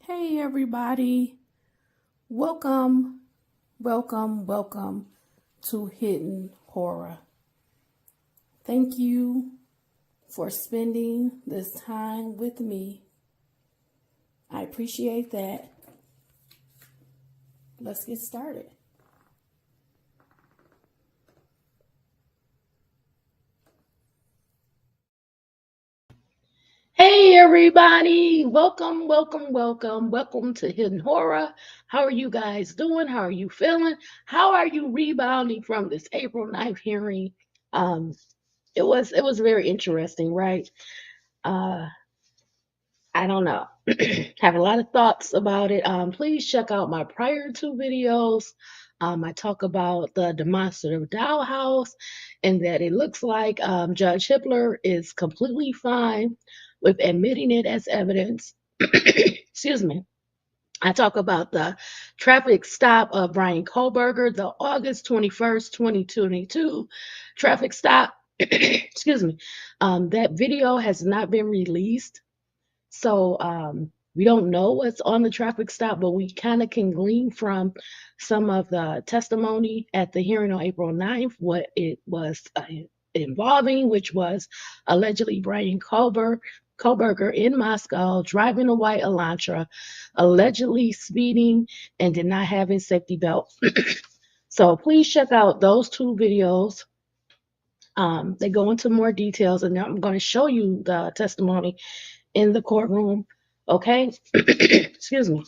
Hey everybody, welcome, welcome to Hidden Horror. Thank you for spending this time with me. I appreciate that. Let's get started. Hey everybody, welcome to Hidden Horror. How are you guys doing? How are you feeling? How are you rebounding from this April 9th hearing? Um, it was very interesting, right? Uh, I don't know. Have a lot of thoughts about it. Please check out my prior two videos. I talk about the demonstrative dollhouse and that it looks like Judge Hippler is completely fine with admitting it as evidence. Excuse me. I talk about the traffic stop of Bryan Kohberger, the August 21st, 2022 traffic stop. Excuse me. That video has not been released. So we don't know what's on the traffic stop, but we kind of can glean from some of the testimony at the hearing on April 9th what it was involving, which was allegedly Bryan Kohberger in Moscow driving a white Elantra, allegedly speeding and did not have his safety belt. So please check out those two videos. They go into more details, and I'm going to show you the testimony in the courtroom. Okay. Excuse me.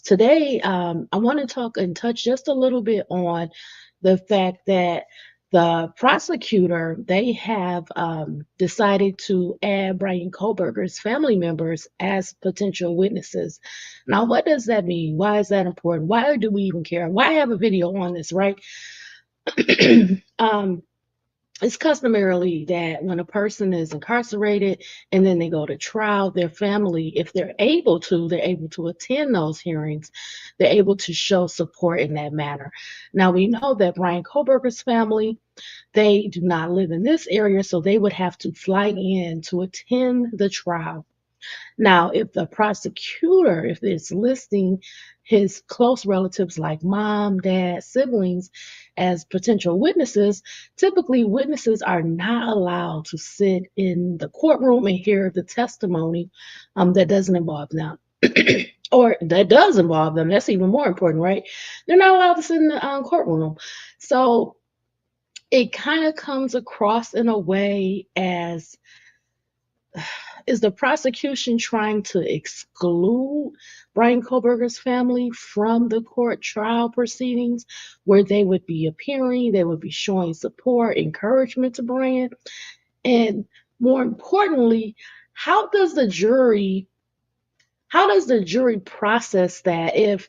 Today, I want to talk and touch just a little bit on the fact that the prosecutor, they have decided to add Bryan Kohberger's family members as potential witnesses. Now, what does that mean? Why is that important? Why do we even care? Why have a video on this, right? It's customarily that when a person is incarcerated and then they go to trial, their family, if they're able to attend those hearings. They're able to show support in that manner. Now, we know that Bryan Kohberger's family, they do not live in this area, so they would have to fly in to attend the trial. Now, if the prosecutor, if it's listing his close relatives like mom, dad, siblings as potential witnesses, typically witnesses are not allowed to sit in the courtroom and hear the testimony that doesn't involve them. Or that does involve them. That's even more important, right? They're not allowed to sit in the courtroom. So it kind of comes across in a way as, is the prosecution trying to exclude Bryan Kohberger's family from the court trial proceedings where they would be appearing, they would be showing support, encouragement to Bryan? And more importantly, how does the jury process that if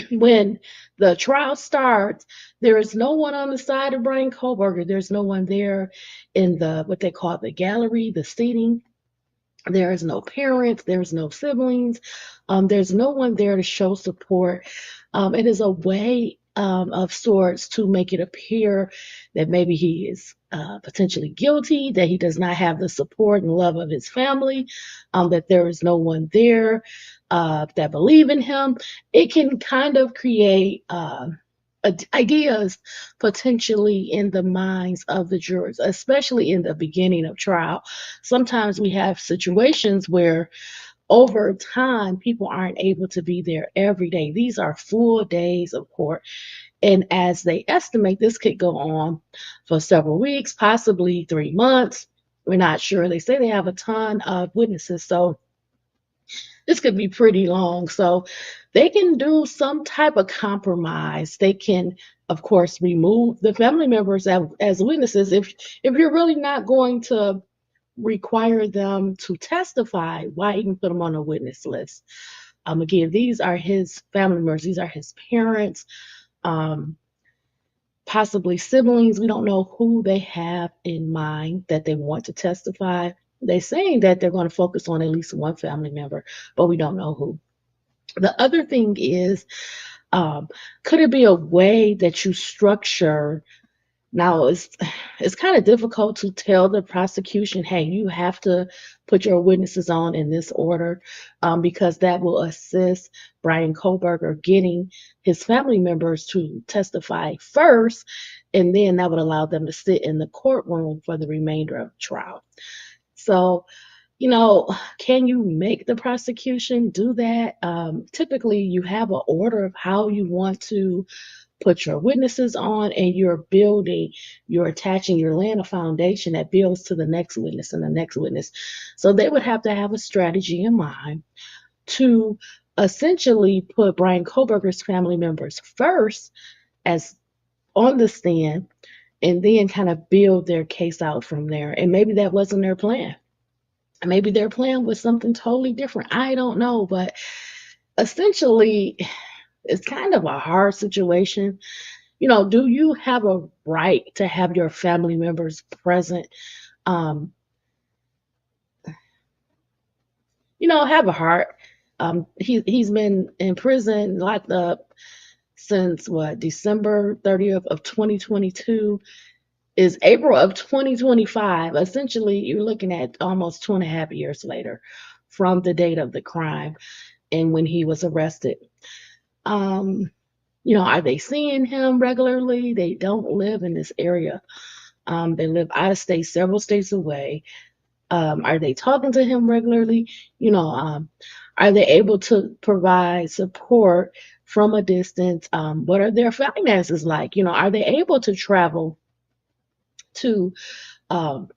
when the trial starts, there is no one on the side of Bryan Kohberger, there's no one there in the what they call the gallery, the seating. There is no parents, there's no siblings, there's no one there to show support. It is a way of sorts to make it appear that maybe he is potentially guilty, that he does not have the support and love of his family, that there is no one there that believe in him. It can kind of create ideas potentially in the minds of the jurors, especially in the beginning of trial. Sometimes we have situations where over time people aren't able to be there every day. These are full days of court. And as they estimate, this could go on for several weeks, possibly 3 months. We're not sure. They say they have a ton of witnesses. So this could be pretty long. So they can do some type of compromise. They can, of course, remove the family members as witnesses if you're really not going to require them to testify. Why even put them on a witness list? Again, these are his family members. These are his parents, possibly siblings. We don't know who they have in mind that they want to testify. They're saying that they're going to focus on at least one family member, but we don't know who. The other thing is, could it be a way that you structure Now it's kind of difficult to tell the prosecution, hey, you have to put your witnesses on in this order, because that will assist Bryan Kohberger getting his family members to testify first, and then that would allow them to sit in the courtroom for the remainder of the trial. So, can you make the prosecution do that? Typically, you have an order of how you want to put your witnesses on, and you're attaching, you're laying a foundation that builds to the next witness and the next witness. So they would have to have a strategy in mind to essentially put Bryan Kohberger's family members first as on the stand, and then kind of build their case out from there. And maybe that wasn't their plan. Maybe their plan was something totally different. I don't know, but essentially, it's kind of a hard situation. Do you have a right to have your family members present? Um, have a heart. He's been in prison, locked up since what, December 30th of 2022 is April of 2025. Essentially, you're looking at almost 2.5 years later from the date of the crime and when he was arrested. Are they seeing him regularly? They don't live in this area. They live out of state, several states away. Are they talking to him regularly? Are they able to provide support from a distance? What are their finances like? Are they able to travel to um,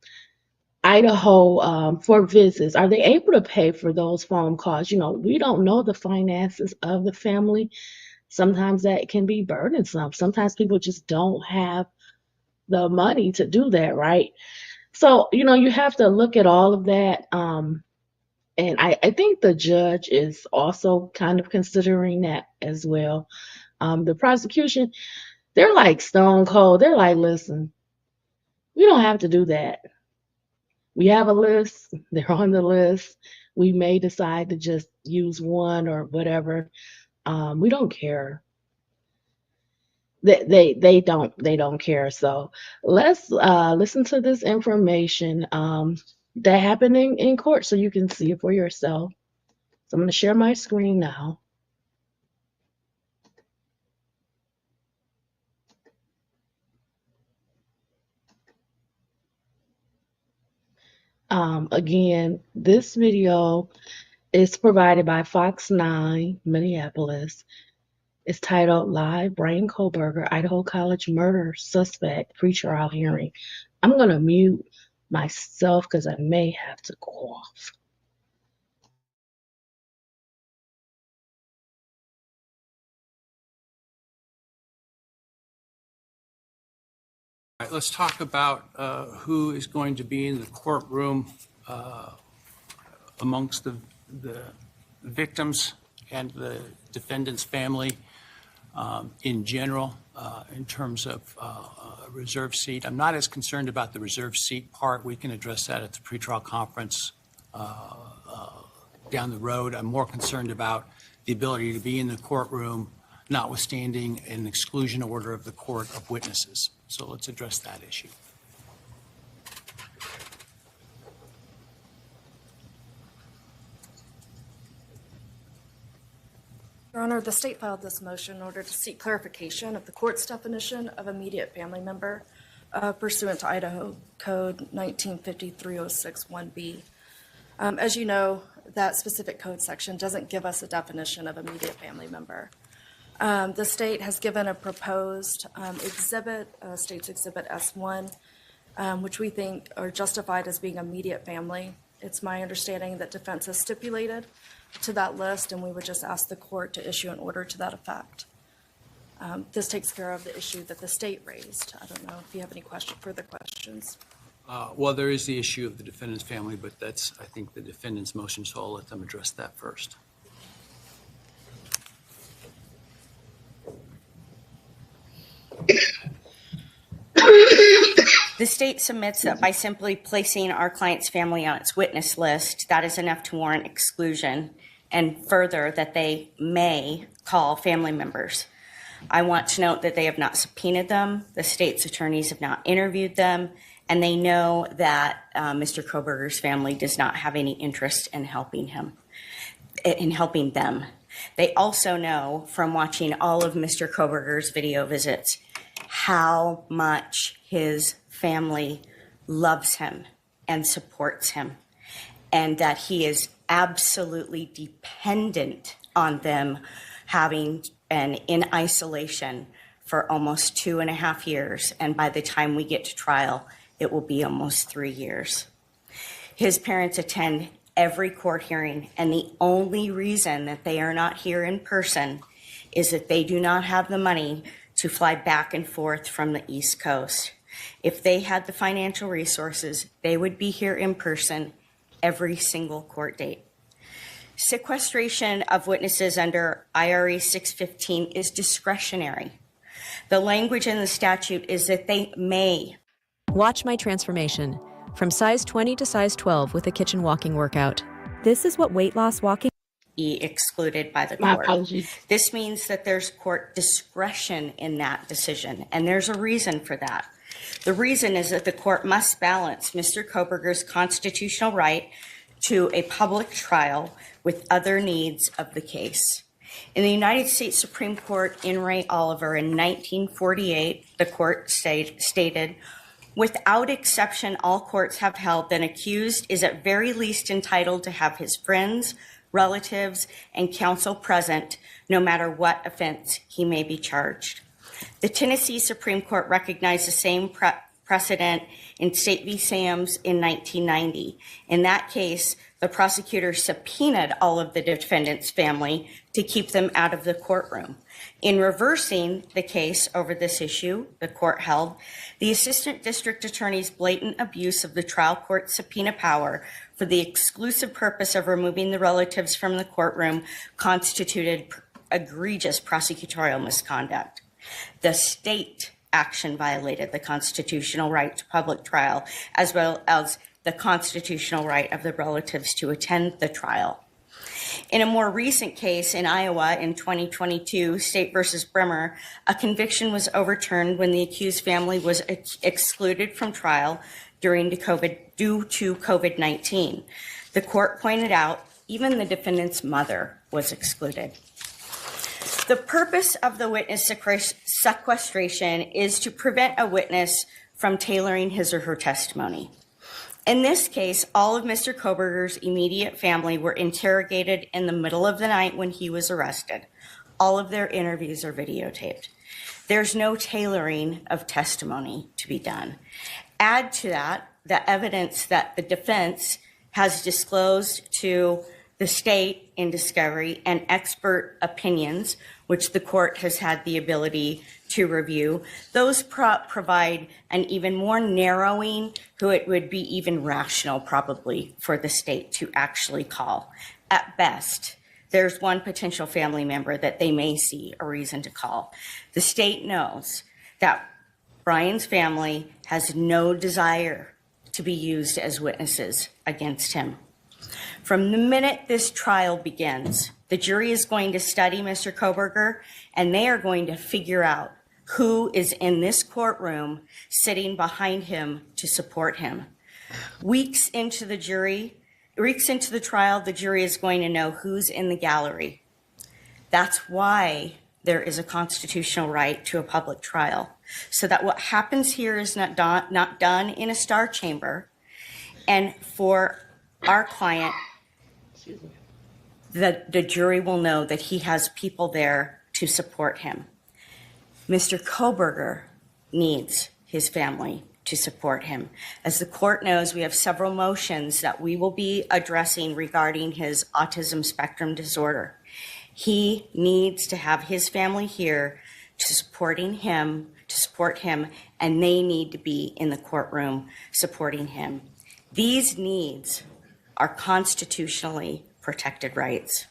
Idaho for visits? Are they able to pay for those phone calls? We don't know the finances of the family. Sometimes that can be burdensome. Sometimes people just don't have the money to do that, right? So, you have to look at all of that. And I think the judge is also kind of considering that as well. The prosecution, they're like stone cold. They're like, listen, we don't have to do that. We have a list. They're on the list. We may decide to just use one or whatever. We don't care. They don't care. So let's listen to this information that happened in court so you can see it for yourself. So I'm going to share my screen now. Again, this video is provided by Fox 9 Minneapolis. It's titled Live Bryan Kohberger, Idaho College Murder Suspect Pretrial Hearing. I'm going to mute myself because I may have to cough. All right, let's talk about who is going to be in the courtroom amongst the victims and the defendant's family in general in terms of a reserve seat. I'm not as concerned about the reserve seat part. We can address that at the pretrial conference down the road. I'm more concerned about the ability to be in the courtroom, notwithstanding an exclusion order of the court of witnesses. So let's address that issue. Your Honor, the state filed this motion in order to seek clarification of the court's definition of immediate family member pursuant to Idaho Code 1953-06-1B. As you know, that specific code section doesn't give us a definition of immediate family member. The state has given a proposed exhibit, State's Exhibit S1, which we think are justified as being immediate family. It's my understanding that defense has stipulated to that list, and we would just ask the court to issue an order to that effect. This takes care of the issue that the state raised. I don't know if you have any further questions. Well, there is the issue of the defendant's family, but that's, I think, the defendant's motion, so I'll let them address that first. The state submits that by simply placing our client's family on its witness list, that is enough to warrant exclusion, and further that they may call family members. I want to note that they have not subpoenaed them. The state's attorneys have not interviewed them, and they know that Mr. Kohberger's family does not have any interest in helping them. They also know from watching all of Mr. Kohberger's video visits how much his family loves him and supports him, and that he is absolutely dependent on them having been in isolation for almost 2.5 years. And by the time we get to trial, it will be almost 3 years. His parents attend every court hearing, and the only reason that they are not here in person is that they do not have the money to fly back and forth from the East Coast. If they had the financial resources, they would be here in person every single court date. Sequestration of witnesses under IRE 615 is discretionary. The language in the statute is that they may. Watch my transformation from size 20 to size 12 with a kitchen walking workout. This is what weight loss walking Be excluded by the My court. apologies. This means that there's court discretion in that decision, and there's a reason for that. The reason is that the court must balance Mr. Kohberger's constitutional right to a public trial with other needs of the case. In the United States Supreme Court in Ray Oliver in 1948, the court stated, without exception, all courts have held that an accused is at very least entitled to have his friends, relatives, and counsel present, no matter what offense he may be charged. The Tennessee Supreme Court recognized the same precedent in State v. Sams in 1990. In that case, the prosecutor subpoenaed all of the defendant's family to keep them out of the courtroom. In reversing the case over this issue, the court held, the assistant district attorney's blatant abuse of the trial court's subpoena power for the exclusive purpose of removing the relatives from the courtroom constituted egregious prosecutorial misconduct. The state action violated the constitutional right to public trial, as well as the constitutional right of the relatives to attend the trial. In a more recent case in Iowa in 2022, State versus Bremer, a conviction was overturned when the accused family was excluded from trial due to COVID-19. The court pointed out even the defendant's mother was excluded. The purpose of the witness sequestration is to prevent a witness from tailoring his or her testimony. In this case, all of Mr. Kohberger's immediate family were interrogated in the middle of the night when he was arrested. All of their interviews are videotaped. There's no tailoring of testimony to be done. Add to that the evidence that the defense has disclosed to the state in discovery and expert opinions, which the court has had the ability to review. Those provide an even more narrowing, who it would be even rational probably for the state to actually call. At best, there's one potential family member that they may see a reason to call. The state knows that Bryan's family has no desire to be used as witnesses against him. From the minute this trial begins, the jury is going to study Mr. Kohberger, and they are going to figure out who is in this courtroom sitting behind him to support him. Weeks into the trial, the jury is going to know who's in the gallery. That's why there is a constitutional right to a public trial, so that what happens here is not done in a star chamber, and for our client, the jury will know that he has people there to support him. Mr. Kohberger needs his family to support him. As the court knows, we have several motions that we will be addressing regarding his autism spectrum disorder. He needs to have his family here to support him, and they need to be in the courtroom supporting him. These needs are constitutionally protected rights.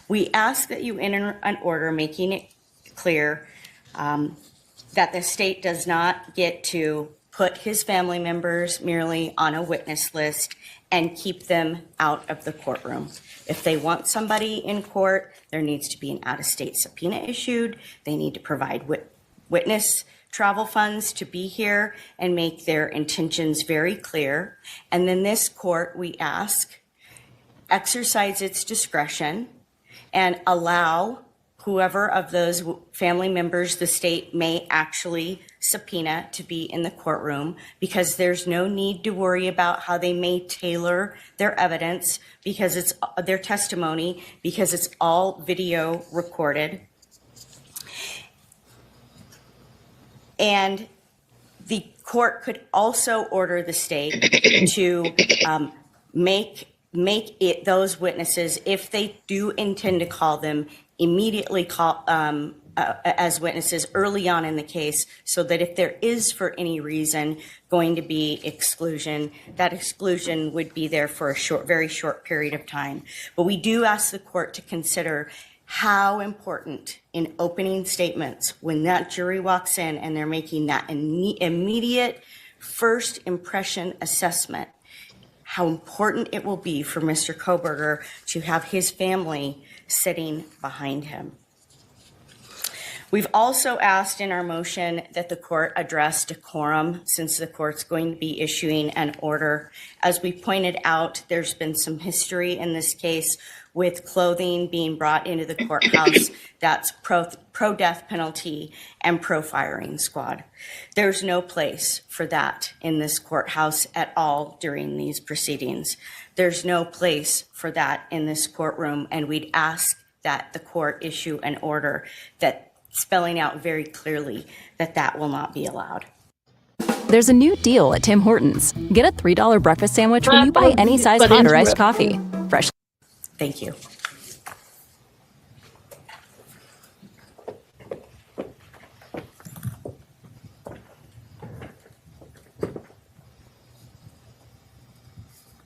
We ask that you enter an order making it clear that the state does not get to put his family members merely on a witness list and keep them out of the courtroom. If they want somebody in court, there needs to be an out-of-state subpoena issued. They need to provide witness travel funds to be here and make their intentions very clear. And then this court, we ask, exercise its discretion and allow whoever of those family members the state may actually subpoena to be in the courtroom, because there's no need to worry about how they may tailor their evidence, because it's their testimony, because it's all video recorded. And the court could also order the state to make it those witnesses, if they do intend to call them, immediately call as witnesses early on in the case, so that if there is for any reason going to be exclusion, that exclusion would be there for a very short period of time. But we do ask the court to consider how important in opening statements, when that jury walks in and they're making that immediate first impression assessment, how important it will be for Mr. Kohberger to have his family sitting behind him. We've also asked in our motion that the court address decorum, since the court's going to be issuing an order. As we pointed out, there's been some history in this case with clothing being brought into the courthouse that's pro-death penalty and pro-firing squad. There's no place for that in this courthouse at all during these proceedings. There's no place for that in this courtroom, and we'd ask that the court issue an order that spelling out very clearly that that will not be allowed. There's a new deal at Tim Hortons. Get a $3 breakfast sandwich when you buy any size hot or iced coffee. Fresh. Thank you.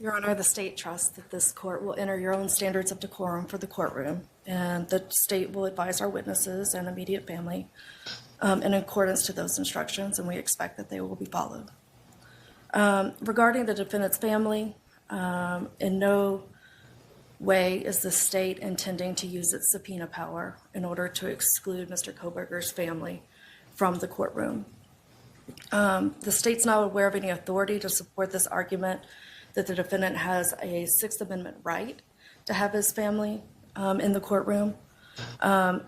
Your Honor, the state trusts that this court will enter your own standards of decorum for the courtroom, and the state will advise our witnesses and immediate family in accordance to those instructions, and we expect that they will be followed. Regarding the defendant's family, in no way is the state intending to use its subpoena power in order to exclude Mr. Kohberger's family from the courtroom. The state's not aware of any authority to support this argument that the defendant has a Sixth Amendment right to have his family in the courtroom.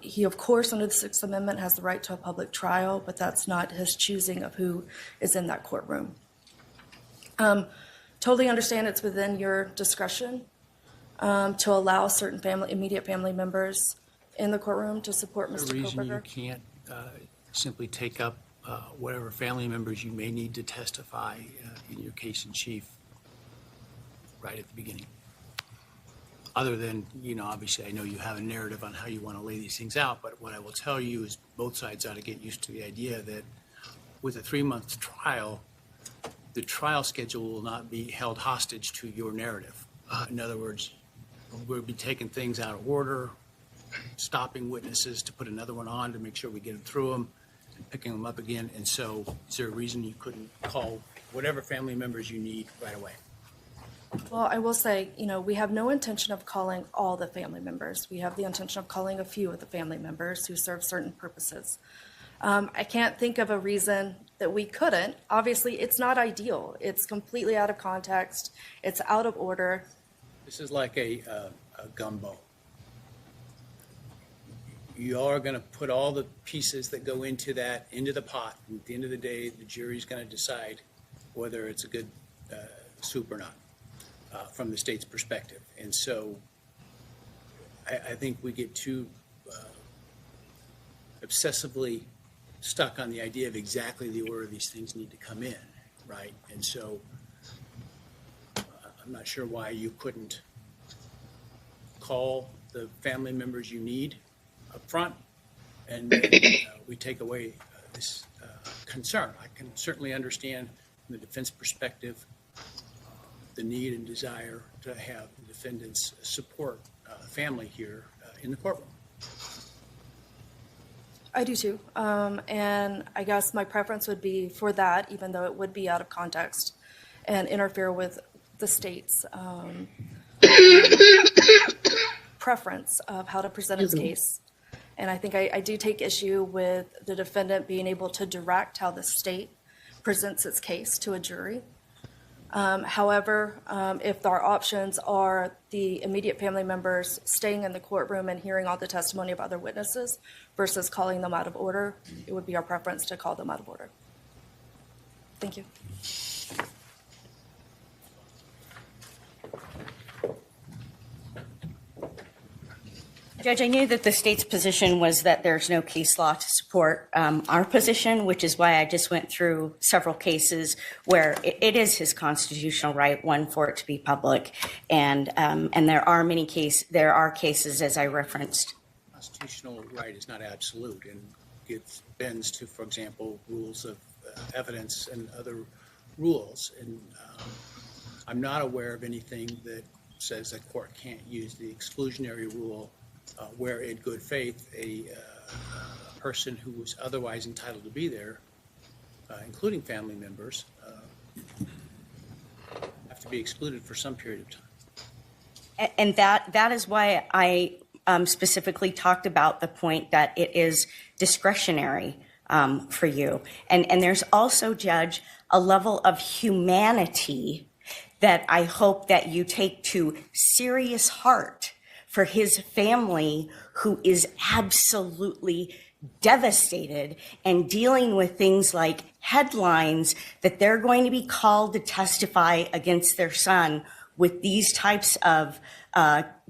He, of course, under the Sixth Amendment has the right to a public trial, but that's not his choosing of who is in that courtroom. Totally understand it's within your discretion to allow certain immediate family members in the courtroom to support Mr. The reason you Kohberger. can't simply take up whatever family members you may need to testify in your case in chief right at the beginning. Other than, obviously I know you have a narrative on how you want to lay these things out, but what I will tell you is both sides ought to get used to the idea that with a 3-month trial, the trial schedule will not be held hostage to your narrative. In other words, we'll be taking things out of order, stopping witnesses to put another one on to make sure we get them through them, and picking them up again. And so is there a reason you couldn't call whatever family members you need right away? Well, I will say, we have no intention of calling all the family members. We have the intention of calling a few of the family members who serve certain purposes. I can't think of a reason that we couldn't. Obviously, it's not ideal. It's completely out of context. It's out of order. This is like a gumbo. You are going to put all the pieces that go into that into the pot. And at the end of the day, the jury's going to decide whether it's a good soup or not from the state's perspective. And so I think we get too obsessively stuck on the idea of exactly the order these things need to come in, right? And so I'm not sure why you couldn't call the family members you need up front, and we take away this concern. I can certainly understand from the defense perspective the need and desire to have the defendant's support family here in the courtroom. I do too. And I guess my preference would be for that, even though it would be out of context and interfere with the state's preference of how to present its Excuse me. case. And I think I do take issue with the defendant being able to direct how the state presents its case to a jury. However, if our options are the immediate family members staying in the courtroom and hearing all the testimony of other witnesses versus calling them out of order, it would be our preference to call them out of order. Thank you. Judge, I knew that the state's position was that there's no case law to support our position, which is why I just went through several cases where it is his constitutional right, one, for it to be public, and there are cases, as I referenced. Constitutional right is not absolute, and it bends to, for example, rules of evidence and other rules. And I'm not aware of anything that says that court can't use the exclusionary rule where in good faith a person who was otherwise entitled to be there, including family members, have to be excluded for some period of time. And that is why I specifically talked about the point that it is discretionary for you. And there's also, Judge, a level of humanity that I hope that you take to serious heart for his family, who is absolutely devastated and dealing with things like headlines that they're going to be called to testify against their son with these types of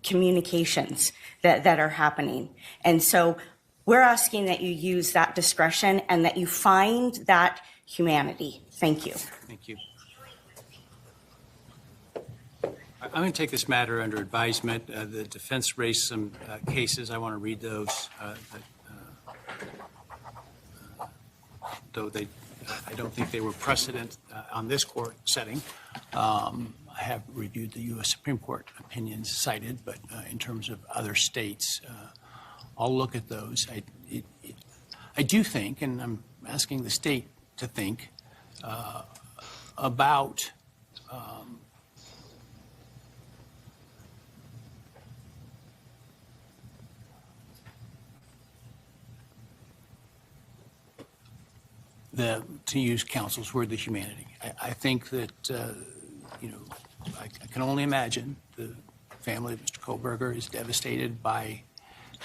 communications that are happening. And so we're asking that you use that discretion and that you find that humanity. Thank you. Thank you. I'm going to take this matter under advisement. The defense raised some cases. I want to read those, though I don't think they were precedent on this court setting. I have reviewed the U.S. Supreme Court opinions cited, but in terms of other states, I'll look at those. I do think, and I'm asking the state to think about to use counsel's word, the humanity. I think that, I can only imagine the family of Mr. Kohberger is devastated by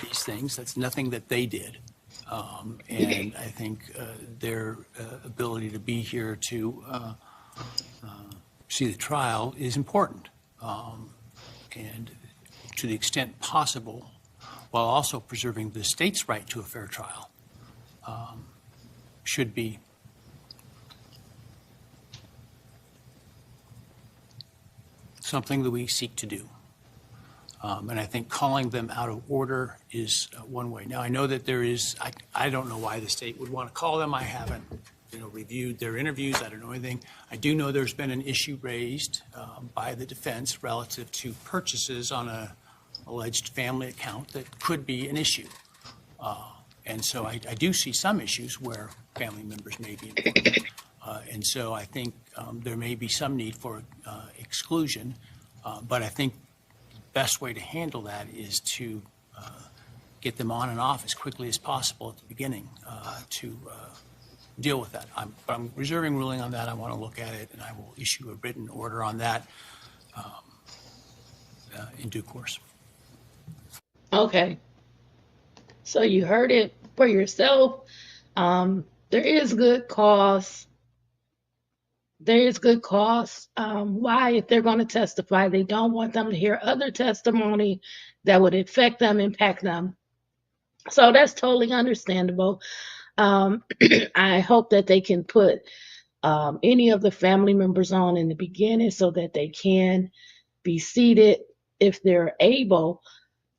these things. That's nothing that they did. And I think their ability to be here to see the trial is important. And to the extent possible, while also preserving the state's right to a fair trial, should be something that we seek to do. And I think calling them out of order is one way. Now, I know that there is, I don't know why the state would want to call them. I haven't, reviewed their interviews. I don't know anything. I do know there's been an issue raised by the defense relative to purchases on a alleged family account that could be an issue. And so I do see some issues where family members may be involved. And so I think there may be some need for exclusion, but I think the best way to handle that is to get them on and off as quickly as possible at the beginning to deal with that. I'm reserving ruling on that. I want to look at it, and I will issue a written order on that in due course. Okay. So you heard it for yourself. There is good cause. There is good cause. Why, if they're going to testify, they don't want them to hear other testimony that would affect them, impact them. So that's totally understandable. I hope that they can put any of the family members on in the beginning so that they can be seated if they're able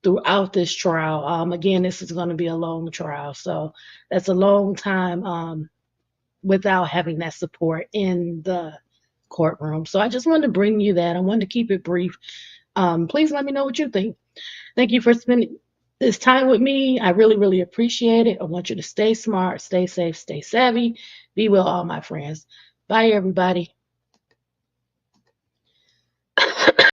throughout this trial. Again, this is going to be a long trial, so that's a long time without having that support in the courtroom. So I just wanted to bring you that. I wanted to keep it brief. Please let me know what you think. Thank you for spending this time with me. I really, really appreciate it. I want you to stay smart, stay safe, stay savvy. Be well, all my friends. Bye, everybody.